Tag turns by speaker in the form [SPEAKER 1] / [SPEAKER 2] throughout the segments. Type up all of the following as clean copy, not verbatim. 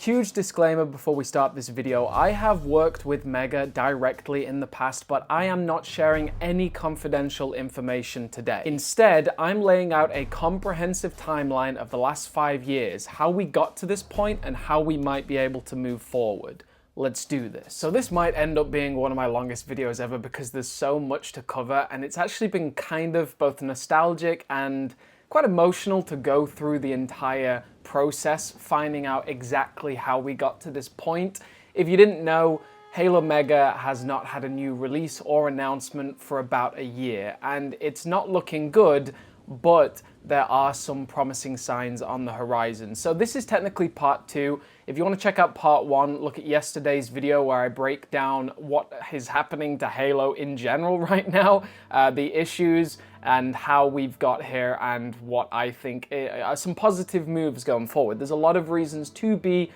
[SPEAKER 1] Huge disclaimer before we start this video. I have worked with Mega directly in the past, but I am not sharing any confidential information today. Instead, I'm laying out a comprehensive timeline of the last 5 years, how we got to this point and how we might be able to move forward. Let's do this. So this might end up being one of my longest videos ever because there's so much to cover, and it's actually been kind of both nostalgic and quite emotional to go through the entire process, finding out exactly how we got to this point. If you didn't know, Halo Mega has not had a new release or announcement for about a year, and it's not looking good, but there are some promising signs on the horizon. So this is technically part 2. If you want to check out part 1, look at yesterday's video where I break down what is happening to Halo in general right now, the issues and how we've got here, and what I think are some positive moves going forward. There's a lot of reasons to be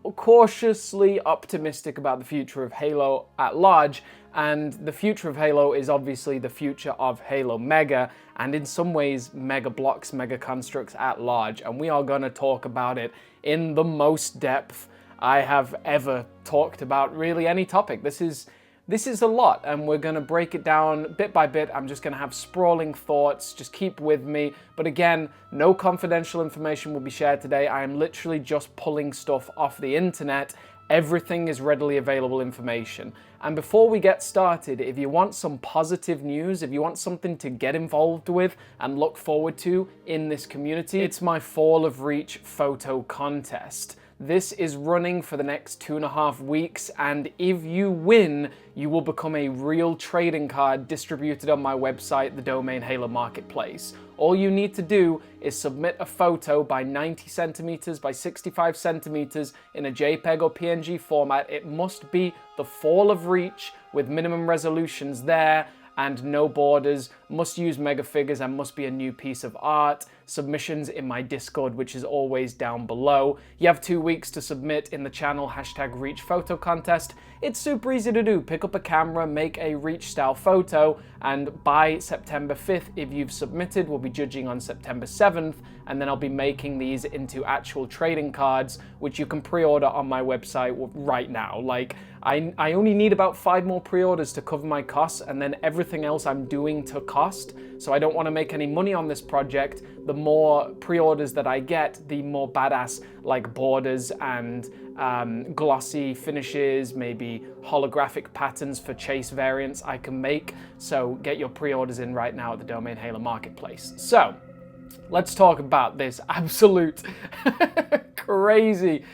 [SPEAKER 1] cautiously optimistic about the future of Halo at large, and the future of Halo is obviously the future of Halo Mega, and in some ways Mega Bloks, Mega Construx at large, and we are going to talk about it in the most depth I have ever talked about really any topic. This is a lot, and we're going to break it down bit by bit. I'm just going to have sprawling thoughts, just keep with me. But again, no confidential information will be shared today. I am literally just pulling stuff off the internet. Everything is readily available information. And before we get started, if you want some positive news, if you want something to get involved with and look forward to in this community, it's my Fall of Reach photo contest. This is running for the next 2.5 weeks, and if you win, you will become a real trading card distributed on my website, the domain Halo Marketplace. All you need to do is submit a photo by 90 centimeters by 65 centimeters in a JPEG or PNG format. It must be the Fall of Reach with minimum resolutions there and no borders, must use mega figures, and must be a new piece of art. Submissions in my Discord, which is always down below. You have 2 weeks to submit in the channel #Reach Photo Contest. It's super easy to do. Pick up a camera, make a Reach style photo, and by September 5th, if you've submitted, we'll be judging on September 7th, and then I'll be making these into actual trading cards, which you can pre-order on my website right now. Like, I only need about 5 more pre-orders to cover my costs, and then everything else I'm doing to cost. So I don't want to make any money on this project. The more pre-orders that I get, the more badass like borders and glossy finishes, maybe holographic patterns for chase variants I can make. So get your pre-orders in right now at the domain Halo Marketplace. So let's talk about this absolute crazy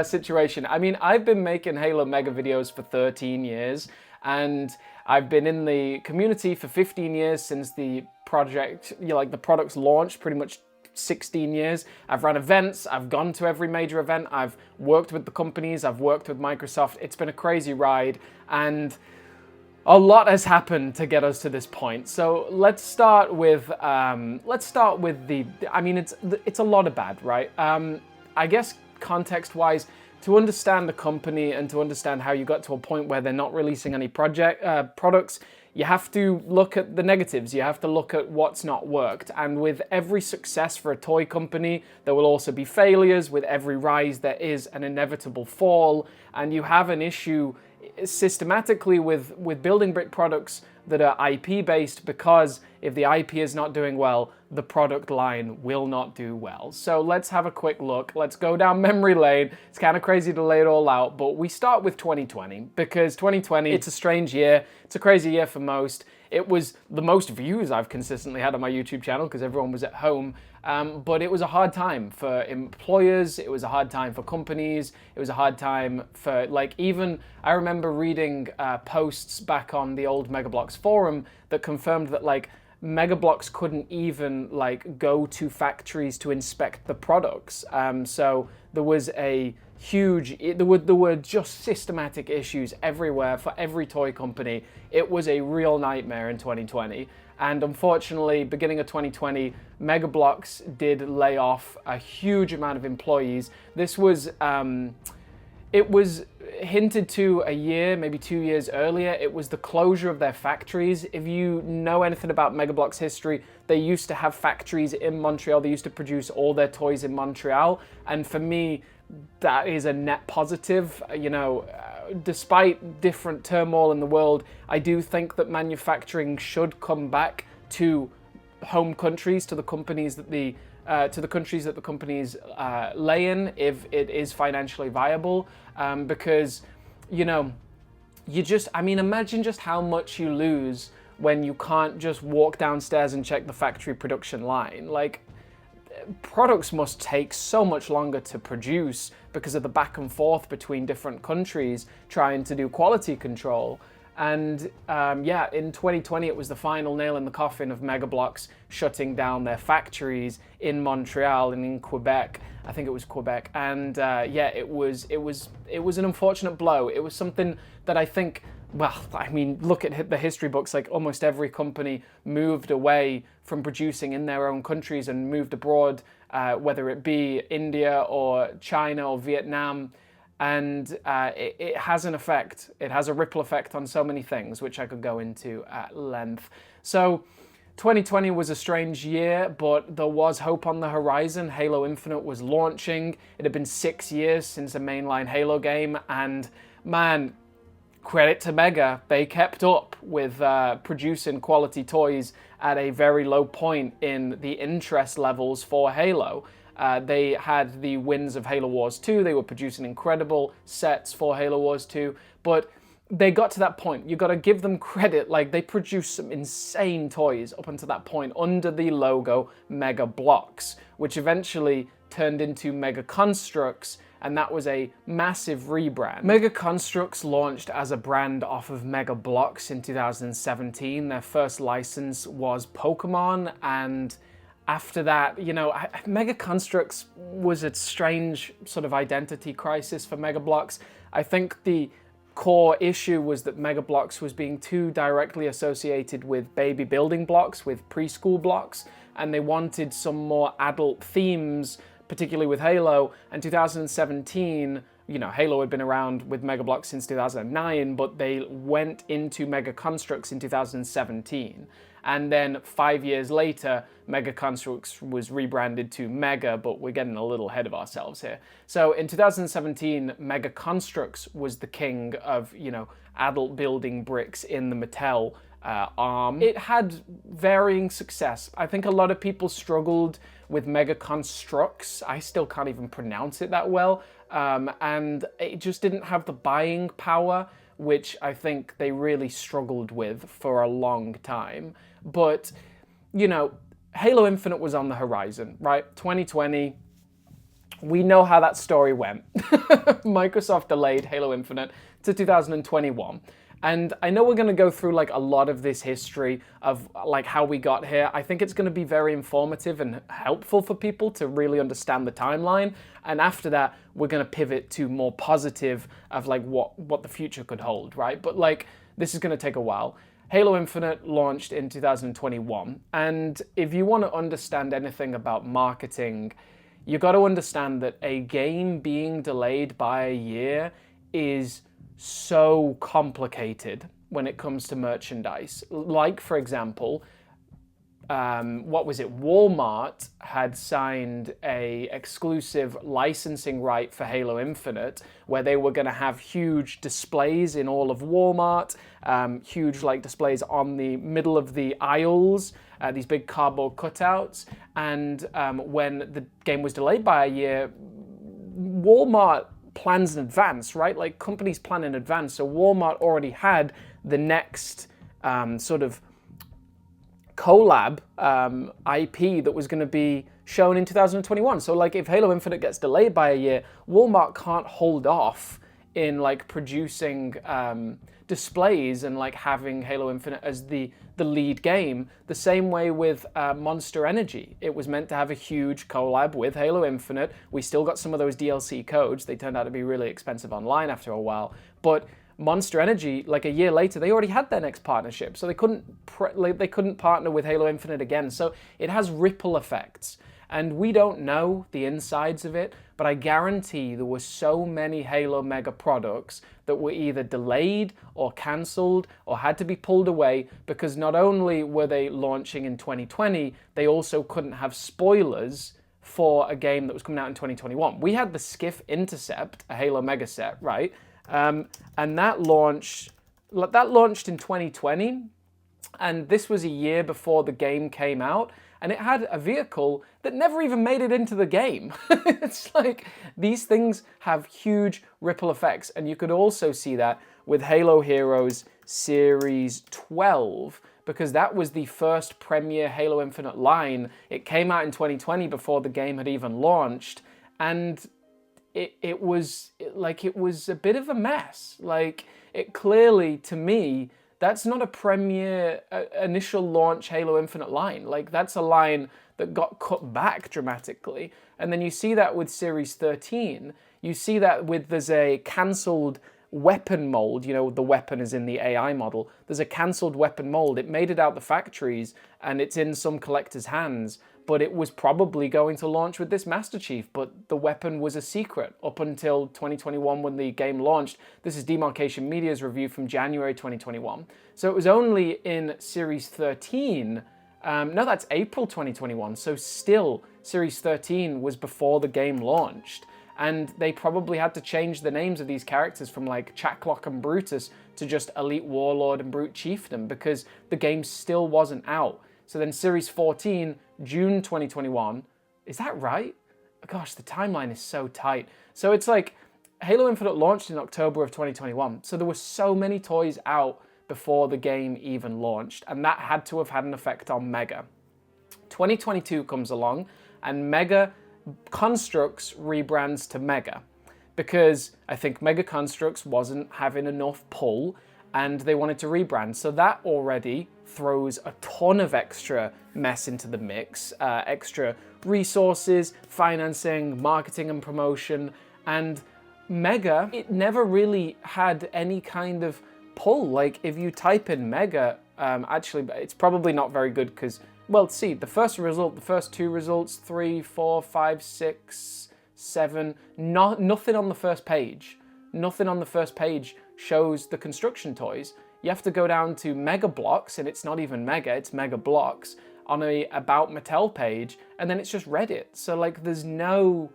[SPEAKER 1] situation. I mean, I've been making Halo Mega videos for 13 years, and I've been in the community for 15 years since the project, the product's launched, pretty much 16 years. I've run events, I've gone to every major event, I've worked with the companies, I've worked with Microsoft. It's been a crazy ride, and a lot has happened to get us to this point. So let's start with I mean, it's a lot of bad, right? I guess context-wise, to understand the company and to understand how you got to a point where they're not releasing any products, you have to look at the negatives. You have to look at what's not worked. And with every success for a toy company, there will also be failures. With every rise, there is an inevitable fall. And you have an issue systematically with building brick products that are IP based, because if the IP is not doing well, the product line will not do well. So let's have a quick look. Let's go down memory lane. It's kind of crazy to lay it all out, but we start with 2020, because 2020, it's a strange year. It's a crazy year for most. It was the most views I've consistently had on my YouTube channel because everyone was at home. But it was a hard time for employers. It was a hard time for companies. It was a hard time for, even, I remember reading posts back on the old Mega Bloks forum that confirmed that, Mega Bloks couldn't even go to factories to inspect the products. So there was a huge, there were just systematic issues everywhere for every toy company. It was a real nightmare in 2020. And unfortunately, beginning of 2020, Mega Bloks did lay off a huge amount of employees. This was, it was hinted to a year, maybe 2 years earlier. It was the closure of their factories. If you know anything about Mega Bloks history, they used to have factories in Montreal. They used to produce all their toys in Montreal. And for me, that is a net positive. Despite different turmoil in the world, I do think that manufacturing should come back to home countries, to the companies that the companies lay in, if it is financially viable, because imagine just how much you lose when you can't just walk downstairs and check the factory production line. Like, products must take so much longer to produce because of the back and forth between different countries trying to do quality control. And in 2020, it was the final nail in the coffin of Mega Bloks shutting down their factories in Montreal and in Quebec. I think it was Quebec. And it was an unfortunate blow. It was something that I think, look at the history books. Like, almost every company moved away from producing in their own countries and moved abroad, whether it be India or China or Vietnam. And it has an effect. It has a ripple effect on so many things, which I could go into at length. So 2020 was a strange year, but there was hope on the horizon. Halo Infinite was launching. It had been 6 years since a mainline Halo game, and man, credit to Mega, they kept up with producing quality toys at a very low point in the interest levels for Halo. They had the wins of Halo Wars 2, they were producing incredible sets for Halo Wars 2, but they got to that point. You got to give them credit, like, they produced some insane toys up until that point under the logo Mega Bloks, which eventually turned into Mega Construx, and that was a massive rebrand. Mega Construx launched as a brand off of Mega Bloks in 2017. Their first license was Pokemon, and after that, Mega Construx was a strange sort of identity crisis for Mega Bloks. I think the core issue was that Mega Bloks was being too directly associated with baby building blocks, with preschool blocks, and they wanted some more adult themes, particularly with Halo. And 2017, Halo had been around with Mega Bloks since 2009, but they went into Mega Construx in 2017. And then 5 years later, Mega Construx was rebranded to Mega, but we're getting a little ahead of ourselves here. So in 2017, Mega Construx was the king of, adult building bricks in the Mattel arm. It had varying success. I think a lot of people struggled with Mega Construx. I still can't even pronounce it that well. And it just didn't have the buying power, which I think they really struggled with for a long time. But, Halo Infinite was on the horizon, right? 2020, we know how that story went. Microsoft delayed Halo Infinite to 2021. And I know we're going to go through like a lot of this history of like how we got here. I think it's going to be very informative and helpful for people to really understand the timeline. And after that, we're going to pivot to more positive of like what the future could hold, right? But like, this is going to take a while. Halo Infinite launched in 2021. And if you want to understand anything about marketing, you got to understand that a game being delayed by a year is so complicated when it comes to merchandise. Like, for example, Walmart had signed a exclusive licensing right for Halo Infinite, where they were going to have huge displays in all of Walmart, huge like displays on the middle of the aisles, these big cardboard cutouts. And when the game was delayed by a year, Walmart plans in advance, right? Like, companies plan in advance. So Walmart already had the next sort of collab IP that was going to be shown in 2021. So like, if Halo Infinite gets delayed by a year, Walmart can't hold off in like producing displays and like having Halo Infinite as the lead game. The same way with Monster Energy. It was meant to have a huge collab with Halo Infinite. We still got some of those DLC codes. They turned out to be really expensive online after a while. But Monster Energy, like a year later, they already had their next partnership, so they couldn't partner with Halo Infinite again. So it has ripple effects, and we don't know the insides of it, but I guarantee there were so many Halo Mega products that were either delayed or cancelled or had to be pulled away because not only were they launching in 2020, they also couldn't have spoilers for a game that was coming out in 2021. We had the Skiff Intercept, a Halo Mega set, right? And that launched in 2020, and this was a year before the game came out, and it had a vehicle that never even made it into the game. It's like, these things have huge ripple effects, and you could also see that with Halo Heroes Series 12, because that was the first premier Halo Infinite line. It came out in 2020 before the game had even launched, and it was a bit of a mess. Like, it clearly, to me, that's not a premier initial launch Halo Infinite line. Like, that's a line that got cut back dramatically. And then you see that with Series 13. You see that with, there's a cancelled weapon mold. You know, the weapon is in the AI model. There's a cancelled weapon mold. It made it out the factories, and it's in some collectors' hands. But it was probably going to launch with this Master Chief, but the weapon was a secret up until 2021 when the game launched. This is Demarcation Media's review from January 2021. So it was only in Series 13, no, that's April 2021, so still Series 13 was before the game launched. And they probably had to change the names of these characters from like Chaklock and Brutus to just Elite Warlord and Brute Chieftain, because the game still wasn't out. So then Series 14, June 2021, is that right? Gosh, the timeline is so tight. So it's like, Halo Infinite launched in October of 2021, so there were so many toys out before the game even launched, and that had to have had an effect on Mega. 2022 comes along, and Mega Construx rebrands to Mega, because I think Mega Construx wasn't having enough pull, and they wanted to rebrand. So that already throws a ton of extra mess into the mix, extra resources, financing, marketing and promotion, and Mega, it never really had any kind of pull. Like, if you type in Mega, actually, it's probably not very good because, well, see, the first two results, 3, 4, 5, 6, 7, nothing on the first page. Nothing on the first page shows the construction toys. You have to go down to Mega Bloks, and it's not even Mega, it's Mega Bloks, on a About Mattel page, and then it's just Reddit. So like, there's no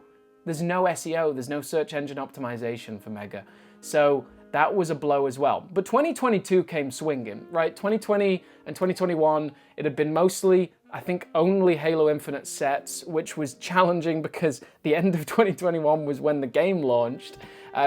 [SPEAKER 1] SEO, there's no search engine optimization for Mega. So that was a blow as well. But 2022 came swinging, right? 2020 and 2021, it had been mostly, I think, only Halo Infinite sets, which was challenging because the end of 2021 was when the game launched.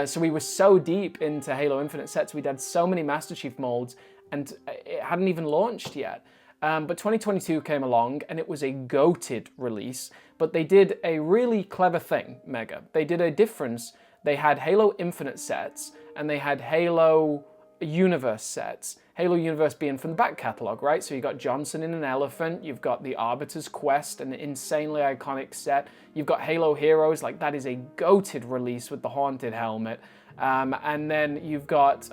[SPEAKER 1] So we were so deep into Halo Infinite sets, we'd had so many Master Chief molds, and it hadn't even launched yet. But 2022 came along, and it was a goated release, but they did a really clever thing, Mega. They did a difference. They had Halo Infinite sets, and they had Halo Universe sets. Halo Universe being from the back catalogue, right? So you got Johnson in an elephant, you've got the Arbiter's Quest, an insanely iconic set. You've got Halo Heroes, like that is a goated release with the haunted helmet. And then you've got,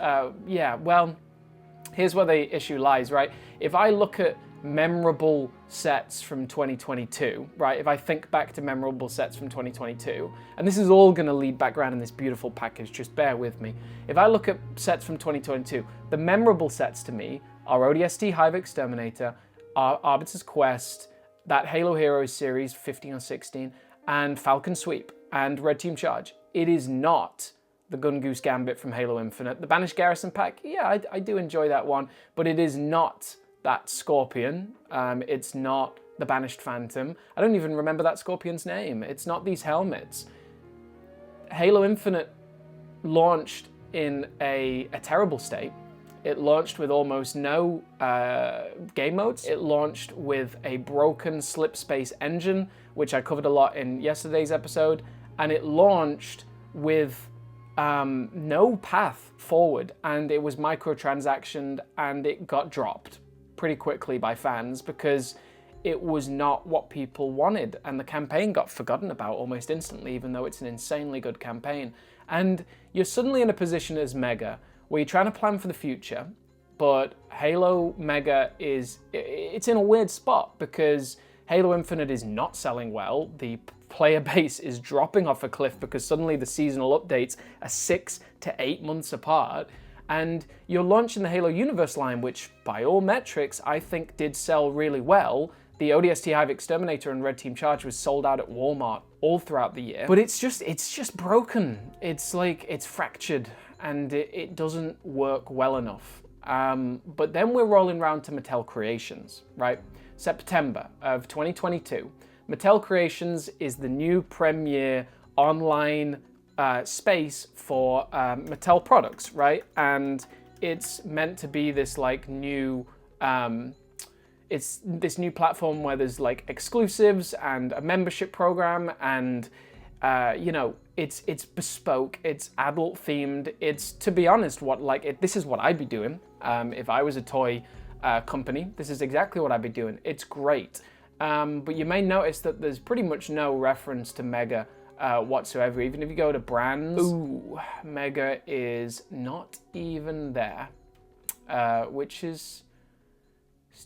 [SPEAKER 1] here's where the issue lies, right? If I look at memorable sets from 2022, right? If I think back to memorable sets from 2022, and this is all going to lead back around in this beautiful package, just bear with me. If I look at sets from 2022, the memorable sets to me are ODST Hive Exterminator, Arbiter's Quest, that Halo Heroes series, 15 or 16, and Falcon Sweep, and Red Team Charge. It is not the Gun Goose Gambit from Halo Infinite. The Banished Garrison Pack, yeah, I do enjoy that one, but it is not that Scorpion. It's not the Banished Phantom. I don't even remember that Scorpion's name. It's not these helmets. Halo Infinite launched in a terrible state. It launched with almost no game modes. It launched with a broken slip space engine, which I covered a lot in yesterday's episode, and it launched with no path forward, and it was microtransactioned, and it got dropped pretty quickly by fans because it was not what people wanted, and the campaign got forgotten about almost instantly, even though it's an insanely good campaign. And you're suddenly in a position as Mega where you're trying to plan for the future, but Halo Mega it's in a weird spot because Halo Infinite is not selling well. The player base is dropping off a cliff because suddenly the seasonal updates are 6 to 8 months apart. And you're launching the Halo Universe line, which by all metrics I think did sell really well. The ODST Hive Exterminator and Red Team Charge was sold out at Walmart all throughout the year. But it's just broken. It's like, it's fractured and it doesn't work well enough. But then we're rolling around to Mattel Creations, right? September of 2022. Mattel Creations is the new premier online space for Mattel products, right? And it's meant to be this like new, it's this new platform where there's like exclusives and a membership program and, you know, it's bespoke, it's adult themed. It's, to be honest, this is what I'd be doing if I was a toy company. This is exactly what I'd be doing. It's great. But you may notice that there's pretty much no reference to Mega whatsoever. Even if you go to brands, ooh, Mega is not even there, which is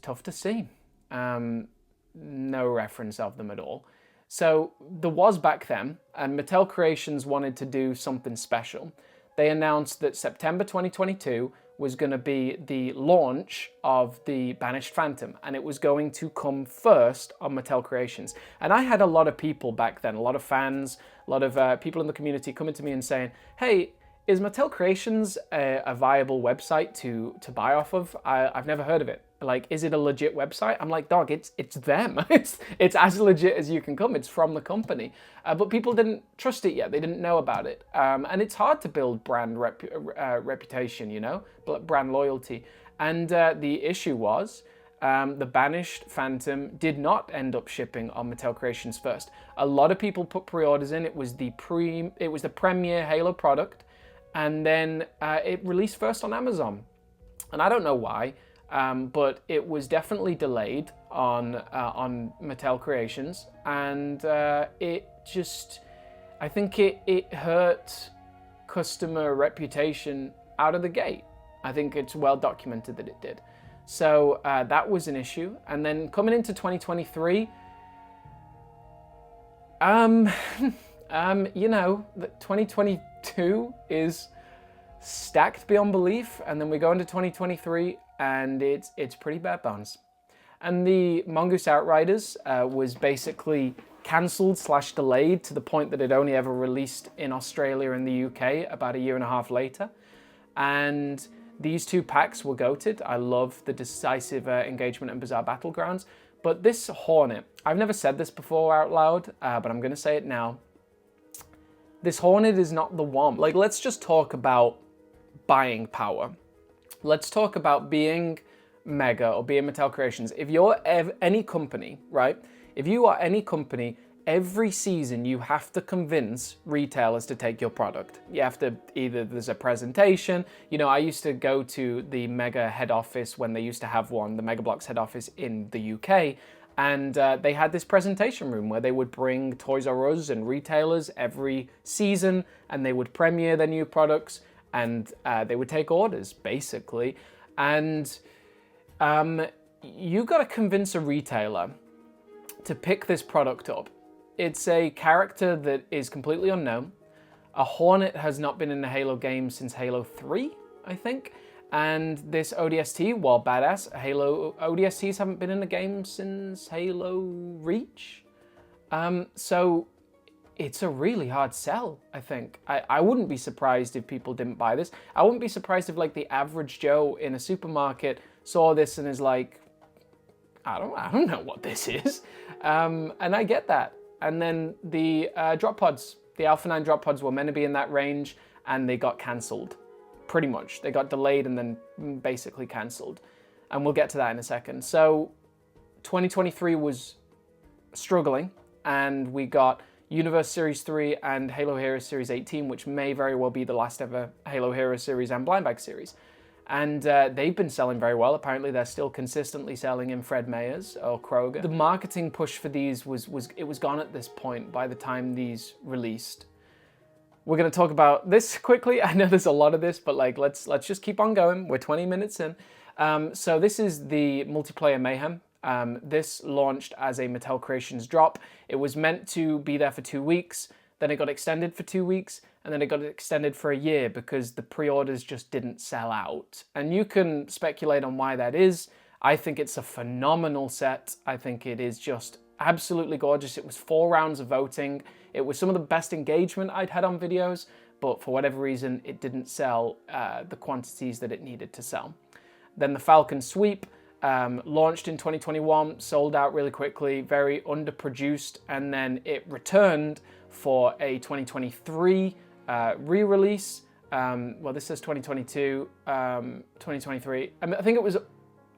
[SPEAKER 1] tough to see. No reference of them at all. So there was back then, and Mattel Creations wanted to do something special. They announced that September 2022 was going to be the launch of the Banished Phantom, and it was going to come first on Mattel Creations. And I had a lot of people back then, a lot of fans, a lot of people in the community coming to me and saying, hey, is Mattel Creations a viable website to buy off of? I've never heard of it. Like, is it a legit website? I'm like, dog, it's them. It's as legit as you can come. It's from the company. But people didn't trust it yet. They didn't know about it. And it's hard to build brand reputation, you know, brand loyalty. And the issue was the Banished Phantom did not end up shipping on Mattel Creations first. A lot of people put pre-orders in. It was the premier Halo product. And then it released first on Amazon. And I don't know why. But it was definitely delayed on Mattel Creations, and it just, I think it hurt customer reputation out of the gate. I think it's well documented that it did. So that was an issue. And then coming into 2023, you know, 2022 is stacked beyond belief, and then we go into 2023 and it's pretty bare bones. And the Mongoose Outriders was basically cancelled / delayed to the point that it only ever released in Australia and the UK about a year and a half later. And these two packs were goated. I love the Decisive Engagement and Bizarre Battlegrounds. But this Hornet, I've never said this before out loud, but I'm going to say it now. This Hornet is not the one. Like, let's just talk about buying power. Let's talk about being Mega or being Mattel Creations. If you're any company, right? If you are any company, every season you have to convince retailers to take your product. You have to, either there's a presentation. You know, I used to go to the Mega head office when they used to have one, the Mega Bloks head office in the UK. And they had this presentation room where they would bring Toys R Us and retailers every season, and they would premiere their new products. And they would take orders, basically. And you got to convince a retailer to pick this product up. It's a character that is completely unknown. A Hornet has not been in the Halo game since Halo 3, I think. And this ODST, while badass, Halo ODSTs haven't been in the game since Halo Reach. So it's a really hard sell, I think. I wouldn't be surprised if people didn't buy this. I wouldn't be surprised if like the average Joe in a supermarket saw this and is like, I don't know what this is. And I get that. And then the drop pods, the Alpha 9 drop pods were meant to be in that range and they got cancelled. Pretty much. They got delayed and then basically cancelled. And we'll get to that in a second. So 2023 was struggling, and we got Universe Series 3 and Halo Heroes Series 18, which may very well be the last ever Halo Heroes series and Blind Bag series. And they've been selling very well. Apparently they're still consistently selling in Fred Meyer's or Kroger. The marketing push for these was gone at this point by the time these released. We're going to talk about this quickly. I know there's a lot of this, but like let's just keep on going. We're 20 minutes in. So this is the Multiplayer Mayhem. This launched as a Mattel Creations drop. It was meant to be there for 2 weeks, then it got extended for 2 weeks, and then it got extended for a year because the pre-orders just didn't sell out. And you can speculate on why that is. I think it's a phenomenal set. I think it is just absolutely gorgeous. It was 4 rounds of voting. It was some of the best engagement I'd had on videos, but for whatever reason, it didn't sell the quantities that it needed to sell. Then the Falcon Sweep launched in 2021, sold out really quickly, very underproduced, and then it returned for a 2023 re-release. Well, this says 2022, 2023. I think it was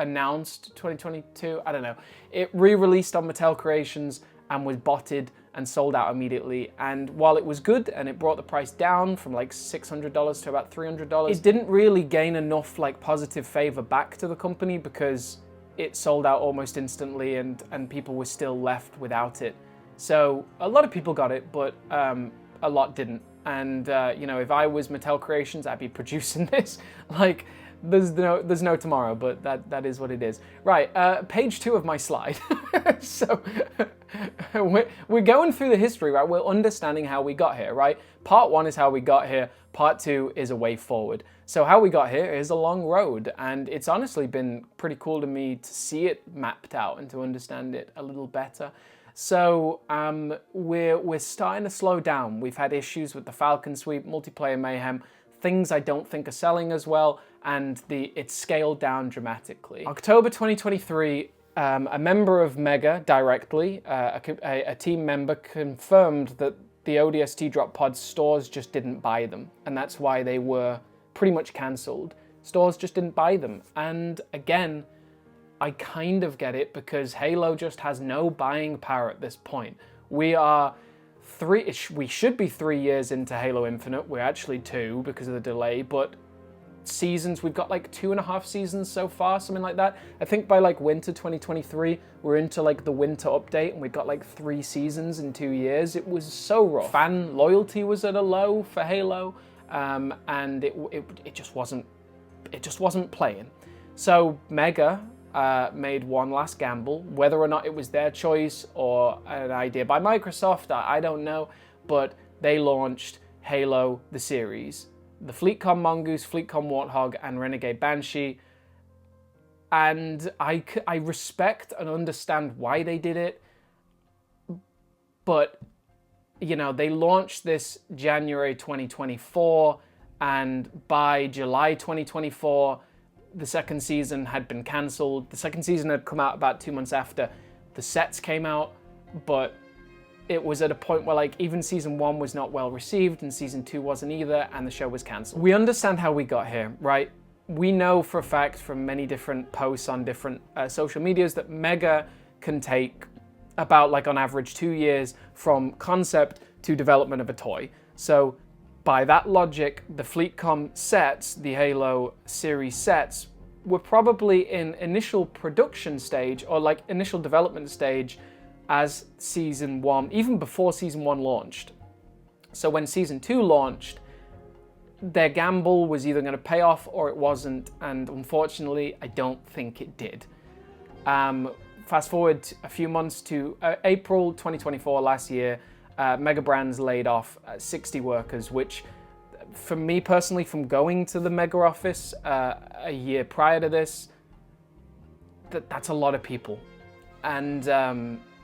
[SPEAKER 1] announced 2022, I don't know. It re-released on Mattel Creations and was botted and sold out immediately. And while it was good and it brought the price down from like $600 to about $300, it didn't really gain enough like positive favor back to the company because it sold out almost instantly and people were still left without it. So a lot of people got it, but a lot didn't. And you know, if I was Mattel Creations, I'd be producing this. Like, there's no tomorrow, but that is what it is. Right, page 2 of my slide. So we're going through the history, right? We're understanding how we got here, right? Part 1 is how we got here. Part 2 is a way forward. So how we got here is a long road, and it's honestly been pretty cool to me to see it mapped out and to understand it a little better. So we're starting to slow down. We've had issues with the Falcon Sweep, multiplayer mayhem, things I don't think are selling as well, and it's scaled down dramatically. October 2023, a member of Mega directly, a team member, confirmed that the ODST drop pods stores just didn't buy them, and that's why they were pretty much cancelled. Stores just didn't buy them, and again, I kind of get it because Halo just has no buying power at this point. We should be 3 years into Halo Infinite. We're actually 2 because of the delay, but seasons, we've got like 2.5 seasons so far, something like that. I think by like winter 2023, we're into like the winter update and we've got like 3 seasons in 2 years. It was so rough. Fan loyalty was at a low for Halo, and it just wasn't playing. So Mega made one last gamble, whether or not it was their choice or an idea by Microsoft, I don't know, but they launched Halo the series. The FleetCom Mongoose, FleetCom Warthog, and Renegade Banshee. And I respect and understand why they did it, but, you know, they launched this January 2024, and by July 2024, the second season had been cancelled. The second season had come out about 2 months after the sets came out, but it was at a point where like even season 1 was not well received and season 2 wasn't either, and the show was cancelled. We understand how we got here, right? We know for a fact from many different posts on different social medias that Mega can take about like on average 2 years from concept to development of a toy. So by that logic, the FleetCom sets, the Halo series sets, were probably in initial production stage or like initial development stage as season 1, even before season 1 launched. So when season 2 launched, their gamble was either going to pay off or it wasn't, and unfortunately, I don't think it did. Fast forward a few months to April 2024, last year, Mega Brands laid off 60 workers, which for me personally, from going to the Mega office a year prior to this, that's a lot of people. And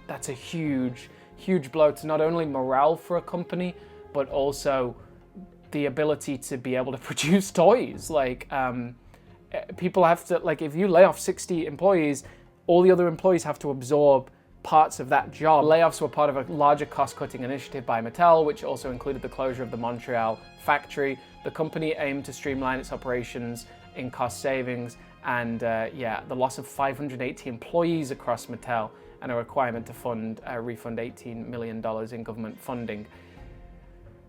[SPEAKER 1] that's a huge, huge blow to not only morale for a company, but also the ability to be able to produce toys. Like, people have to, like, if you lay off 60 employees, all the other employees have to absorb parts of that job. Layoffs were part of a larger cost-cutting initiative by Mattel, which also included the closure of the Montreal factory. The company aimed to streamline its operations in cost savings, and the loss of 580 employees across Mattel, and a requirement to refund $18 million in government funding.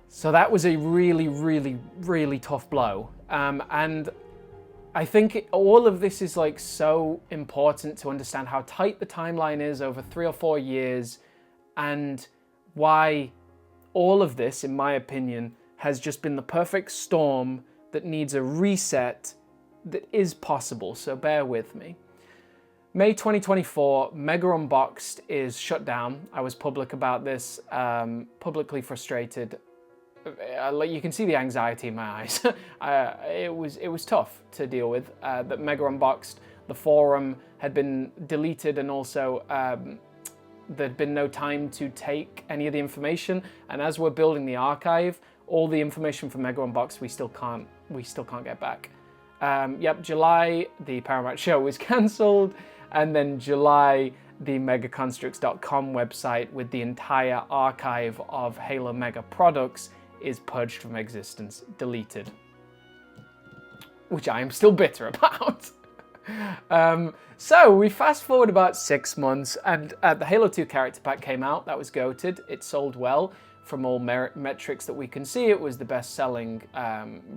[SPEAKER 1] So that was a really, really, really tough blow. And I think all of this is like so important to understand how tight the timeline is over 3 or 4 years, and why all of this, in my opinion, has just been the perfect storm that needs a reset that is possible, so bear with me. May 2024, Mega Unboxed is shut down. I was public about this, publicly frustrated. You can see the anxiety in my eyes. It was tough to deal with. That Mega Unboxed, the forum, had been deleted, and also there'd been no time to take any of the information. And as we're building the archive, all the information from Mega Unboxed we still can't get back. Yep, July the Paramount show was cancelled, and then July the megaconstrux.com website with the entire archive of Halo Mega products is purged from existence, deleted, which I am still bitter about. So we fast forward about 6 months, and the Halo 2 character pack came out. That was goated. It sold well. From all metrics that we can see, it was the best-selling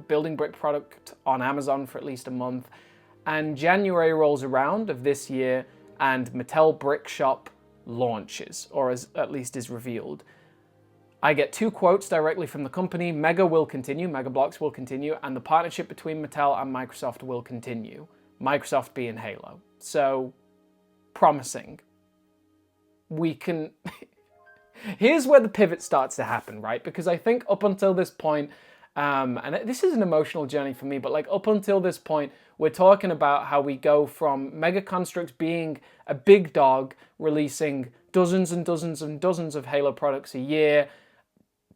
[SPEAKER 1] building brick product on Amazon for at least a month. And January rolls around of this year, and Mattel Brick Shop launches, or at least is revealed. I get 2 quotes directly from the company. Mega will continue, Mega Bloks will continue, and the partnership between Mattel and Microsoft will continue. Microsoft being Halo. So, promising. We can... Here's where the pivot starts to happen, right? Because I think up until this point, and this is an emotional journey for me, but like up until this point, we're talking about how we go from Mega Construx being a big dog, releasing dozens and dozens and dozens of Halo products a year,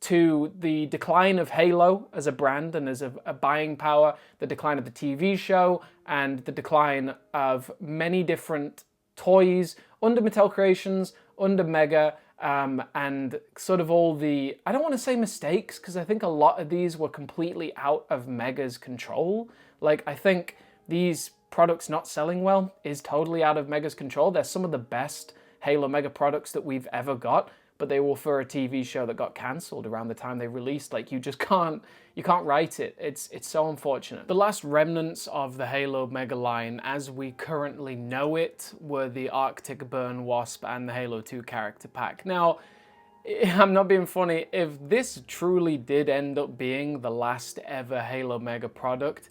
[SPEAKER 1] to the decline of Halo as a brand and as a buying power, the decline of the TV show, and the decline of many different toys under Mattel Creations, under Mega, and sort of all the, I don't want to say mistakes, because I think a lot of these were completely out of Mega's control. Like, I think these products not selling well is totally out of Mega's control. They're some of the best Halo Mega products that we've ever got, but they were for a TV show that got cancelled around the time they released. Like, you just can't write it. It's so unfortunate. The last remnants of the Halo Mega line, as we currently know it, were the Arctic Burn Wasp and the Halo 2 character pack. Now, I'm not being funny, if this truly did end up being the last ever Halo Mega product,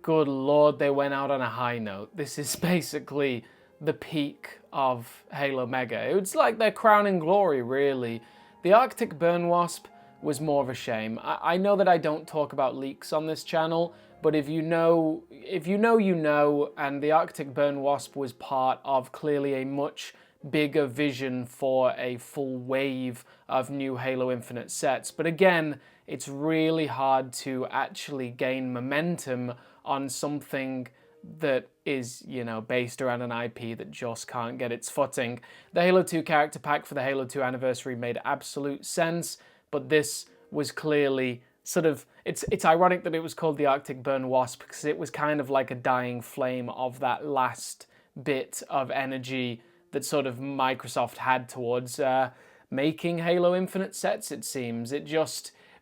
[SPEAKER 1] good lord, they went out on a high note. This is basically the peak of Halo Mega. It's like their crowning glory, really. The Arctic Burn Wasp was more of a shame. I know that I don't talk about leaks on this channel, but if you know, you know, and the Arctic Burn Wasp was part of clearly a much bigger vision for a full wave of new Halo Infinite sets. But again, it's really hard to actually gain momentum on something that is, you know, based around an IP that just can't get its footing. The Halo 2 character pack for the Halo 2 anniversary made absolute sense, but this was clearly sort of, it's ironic that it was called the Arctic Burn Wasp, because it was kind of like a dying flame of that last bit of energy that sort of Microsoft had towards making Halo Infinite sets, it seems.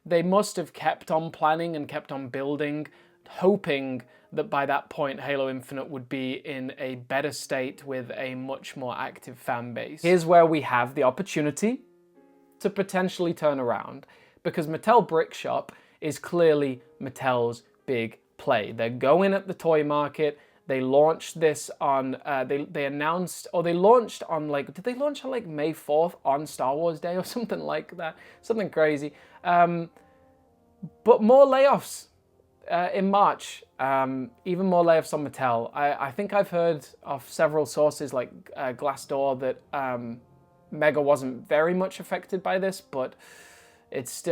[SPEAKER 1] They must have kept on planning and kept on building, hoping that by that point Halo Infinite would be in a better state with a much more active fan base. Here's where we have the opportunity to potentially turn around, because Mattel Brick Shop is clearly Mattel's big play. They're going at the toy market. They launched this on, they announced, or they launched on like, did they launch on like May 4th on Star Wars Day or something like that? Something crazy. But more layoffs in March, even more layoffs on Mattel. I think I've heard of several sources like Glassdoor that Mega wasn't very much affected by this, but it's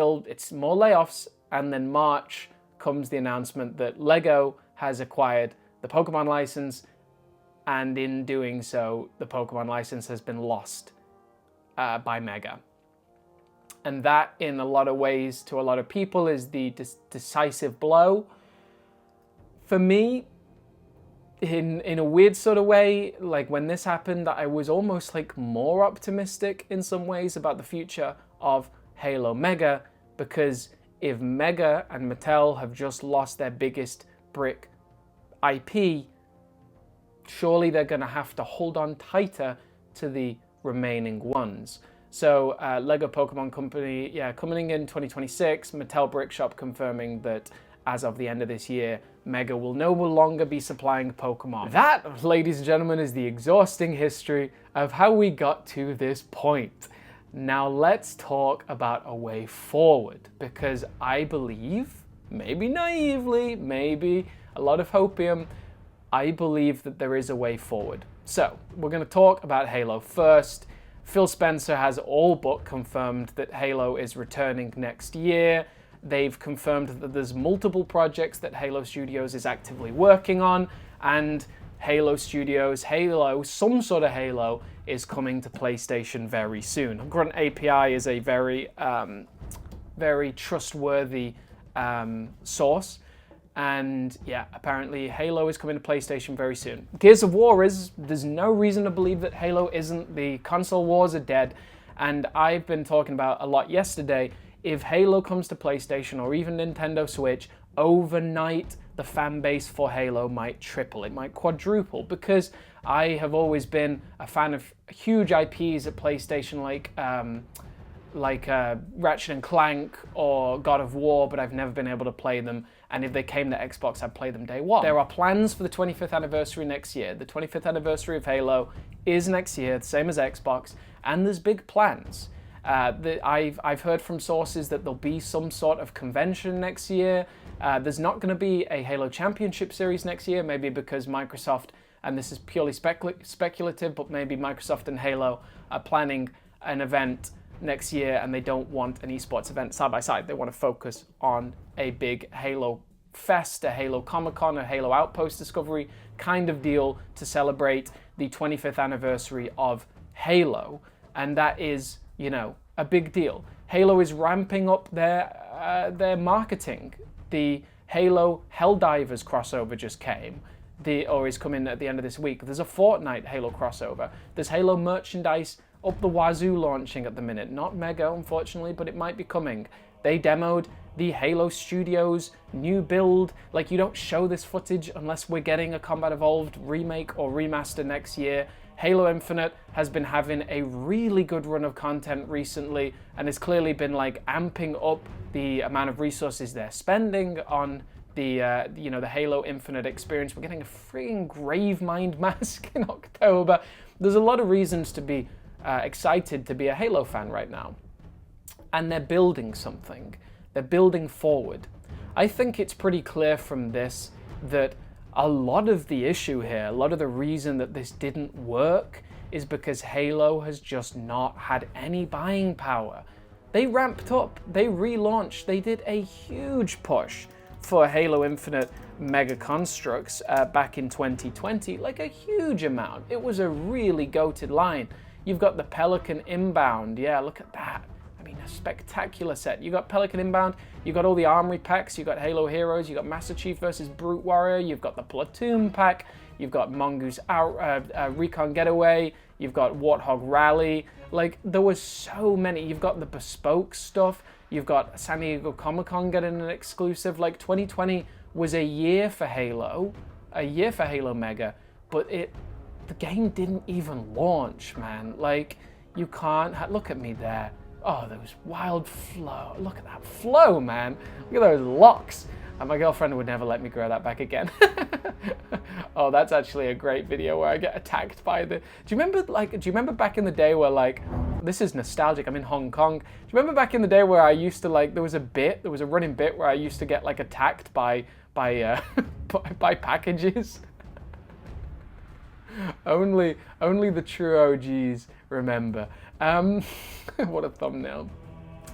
[SPEAKER 1] more layoffs. And then March comes the announcement that Lego has acquired the Pokemon license, and in doing so, the Pokemon license has been lost by Mega. And that, in a lot of ways, to a lot of people, is the decisive blow. For me, in a weird sort of way, like when this happened, I was almost like more optimistic in some ways about the future of Halo Mega, because if Mega and Mattel have just lost their biggest brick IP, surely they're going to have to hold on tighter to the remaining ones. So Lego Pokemon Company, yeah, coming in 2026, Mattel Brick Shop confirming that as of the end of this year, Mega will no longer be supplying Pokemon. That, ladies and gentlemen, is the exhausting history of how we got to this point. Now let's talk about a way forward, because I believe, maybe naively, maybe a lot of hopium, I believe that there is a way forward. So we're going to talk about Halo first. Phil Spencer has all but confirmed that Halo is returning next year. They've confirmed that there's multiple projects that Halo Studios is actively working on, and Halo Studios, some sort of Halo, is coming to PlayStation very soon. Grunt API is a very trustworthy source. And yeah, apparently Halo is coming to PlayStation very soon. Gears of War there's no reason to believe that Halo isn't. The console wars are dead. And I've been talking about a lot yesterday, if Halo comes to PlayStation or even Nintendo Switch, overnight the fan base for Halo might triple, it might quadruple, because I have always been a fan of huge IPs at PlayStation like Ratchet and Clank or God of War, but I've never been able to play them. And if they came to Xbox, I'd play them day one. There are plans for the 25th anniversary next year. The 25th anniversary of Halo is next year, the same as Xbox, and there's big plans. I've heard from sources that there'll be some sort of convention next year. There's not going to be a Halo Championship Series next year, maybe because Microsoft, and this is purely speculative, but maybe Microsoft and Halo are planning an event next year and they don't want an esports event side by side. They want to focus on a big Halo Fest, a Halo Comic-Con, a Halo Outpost Discovery kind of deal to celebrate the 25th anniversary of Halo. And that is, you know, a big deal. Halo is ramping up their marketing. The Halo Helldivers crossover just came, or is coming at the end of this week. There's a Fortnite Halo crossover. There's Halo merchandise up the wazoo launching at the minute. Not Mega, unfortunately, but it might be coming. They demoed the Halo Studios new build. Like, you don't show this footage unless we're getting a Combat Evolved remake or remaster next year. Halo Infinite has been having a really good run of content recently and has clearly been like amping up the amount of resources they're spending on the the Halo Infinite experience. We're getting a freaking Gravemind mask in October. There's a lot of reasons to be excited to be a Halo fan right now. And they're building something. They're building forward. I think it's pretty clear from this that a lot of the issue here, a lot of the reason that this didn't work is because Halo has just not had any buying power. They ramped up, they relaunched, they did a huge push for Halo Infinite Mega Construx back in 2020, like a huge amount. It was a really goated line. You've got the Pelican Inbound. Yeah, look at that. I mean, a spectacular set. You got Pelican Inbound, you got all the armory packs, you got Halo Heroes, you got Master Chief versus Brute Warrior, you've got the Platoon pack, you've got Mongoose Recon Getaway, you've got Warthog Rally. Like, there was so many. You've got the bespoke stuff, you've got San Diego Comic-Con getting an exclusive. Like, 2020 was a year for Halo Mega, but the game didn't even launch, man. Like, you can't, look at me there. Oh, those wild flow. Look at that flow, man. Look at those locks. And my girlfriend would never let me grow that back again. Oh, that's actually a great video where I get attacked by the... Do you remember back in the day where, like, this is nostalgic, I'm in Hong Kong. Do you remember back in the day where I used to, like, there was a running bit where I used to get, like, attacked by packages? Only the true OGs remember. What a thumbnail.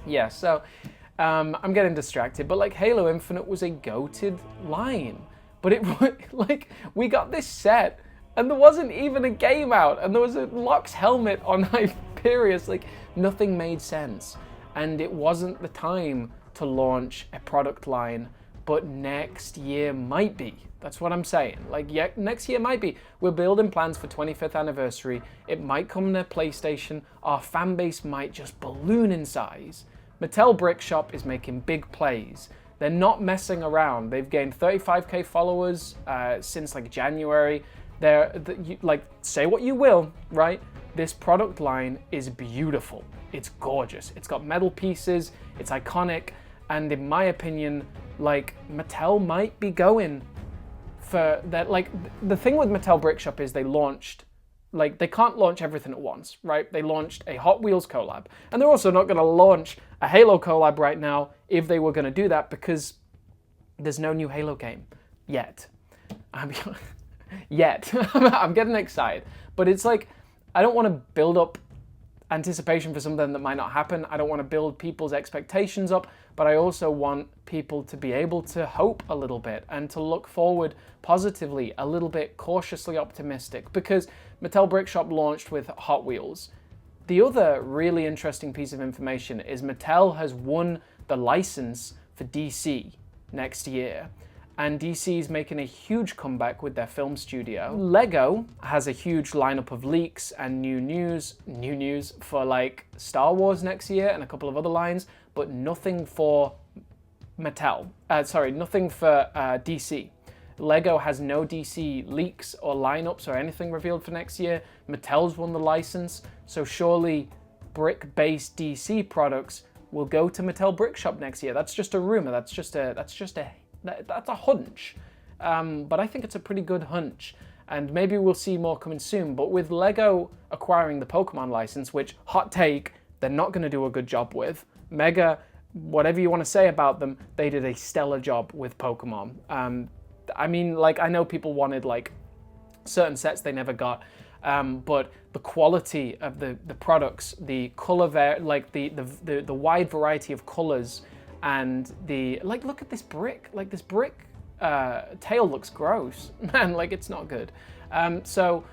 [SPEAKER 1] Yeah, so I'm getting distracted, but like Halo Infinite was a goated line. But it, like, we got this set and there wasn't even a game out and there was a Locke's helmet on Hyperius. Like, nothing made sense. And it wasn't the time to launch a product line, but next year might be. That's what I'm saying. Like, yeah, next year might be. We're building plans for 25th anniversary. It might come to PlayStation. Our fan base might just balloon in size. Mattel Brickshop is making big plays. They're not messing around. They've gained 35k followers since like January. Like, say what you will, right? This product line is beautiful. It's gorgeous. It's got metal pieces. It's iconic. And in my opinion, like, Mattel might be going for that. Like, the thing with Mattel Brickshop is they launched, like, they can't launch everything at once, right? They launched a Hot Wheels collab, and they're also not going to launch a Halo collab right now if they were going to do that, because there's no new Halo game yet. yet. I'm getting excited, but it's like, I don't want to build up anticipation for something that might not happen. I don't want to build people's expectations up, but I also want people to be able to hope a little bit and to look forward positively, a little bit cautiously optimistic, because Mattel Brickshop launched with Hot Wheels. The other really interesting piece of information is Mattel has won the license for DC next year. And DC is making a huge comeback with their film studio. Lego has a huge lineup of leaks and new news for like Star Wars next year and a couple of other lines, but nothing for nothing for DC. Lego has no DC leaks or lineups or anything revealed for next year. Mattel's won the license, so surely brick-based DC products will go to Mattel Brickshop next year. That's just a rumor. That's a hunch, but I think it's a pretty good hunch, and maybe we'll see more coming soon. But with Lego acquiring the Pokemon license, which, hot take, they're not going to do a good job with. Mega, whatever you want to say about them, they did a stellar job with Pokemon. I mean, like, I know people wanted like certain sets they never got, but the quality of the products, the color, the wide variety of colors, and look at this brick. Like, this brick tail looks gross, man. Like, it's not good. So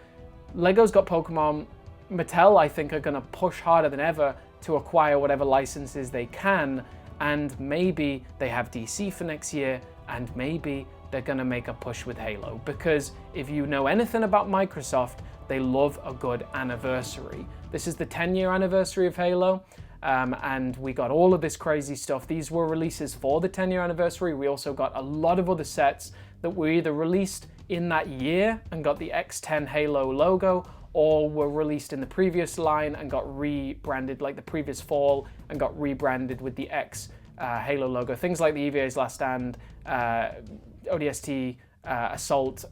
[SPEAKER 1] Lego's got Pokemon. Mattel, I think, are gonna push harder than ever to acquire whatever licenses they can, and maybe they have DC for next year, and maybe they're gonna make a push with Halo, because if you know anything about Microsoft, they love a good anniversary. This is the 10-year anniversary of Halo. And we got all of this crazy stuff. These were releases for the 10-year anniversary. We also got a lot of other sets that were either released in that year and got the X10 Halo logo, or were released in the previous line and got rebranded, like the previous fall, and got rebranded with the X Halo logo. Things like the EVA's Last Stand, ODST, Assault,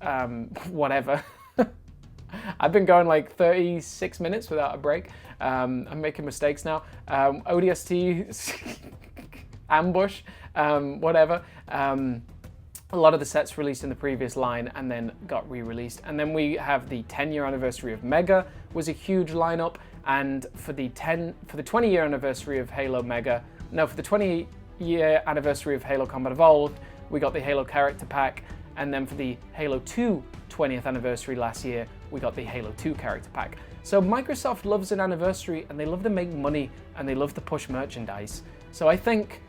[SPEAKER 1] whatever. I've been going like 36 minutes without a break. I'm making mistakes now. ODST, Ambush, whatever. A lot of the sets released in the previous line and then got re-released. And then we have the 10-year anniversary of Mega was a huge lineup. And for the 20-year anniversary of Halo Mega, no, for the 20-year anniversary of Halo Combat Evolved, we got the Halo Character Pack. And then for the Halo 2 20th anniversary last year, we got the Halo 2 Character Pack. So Microsoft loves an anniversary, and they love to make money, and they love to push merchandise. So I think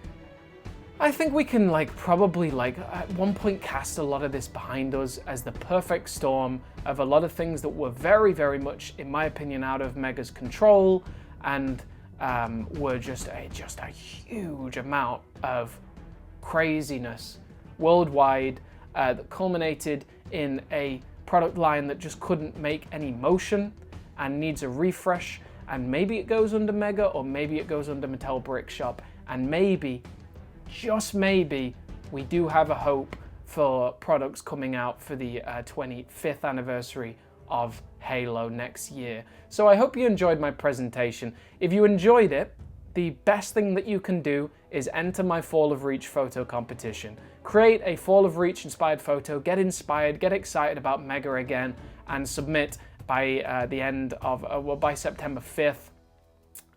[SPEAKER 1] we can probably at one point cast a lot of this behind us as the perfect storm of a lot of things that were very, very much, in my opinion, out of Mega's control, and were just a huge amount of craziness worldwide that culminated in a product line that just couldn't make any motion and needs a refresh. And maybe it goes under Mega, or maybe it goes under Mattel Brickshop, and maybe, just maybe, we do have a hope for products coming out for the 25th anniversary of Halo next year. So I hope you enjoyed my presentation. If you enjoyed it, the best thing that you can do is enter my Fall of Reach photo competition. Create a Fall of Reach inspired photo, get inspired, get excited about Mega again, and submit by the end of, by September 5th.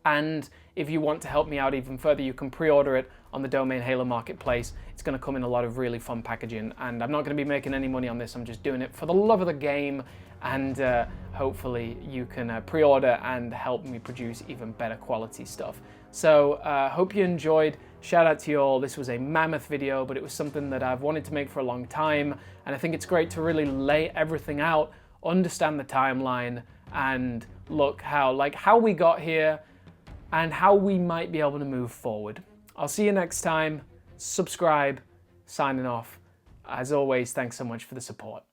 [SPEAKER 1] And if you want to help me out even further, you can pre-order it on the domain Halo Marketplace. It's going to come in a lot of really fun packaging, and I'm not going to be making any money on this. I'm just doing it for the love of the game, and hopefully you can pre-order and help me produce even better quality stuff. So hope you enjoyed. Shout out to you all. This was a mammoth video, but it was something that I've wanted to make for a long time, and I think it's great to really lay everything out, understand the timeline, and look how we got here and how we might be able to move forward. I'll see you next time. Subscribe. Signing off. As always, thanks so much for the support.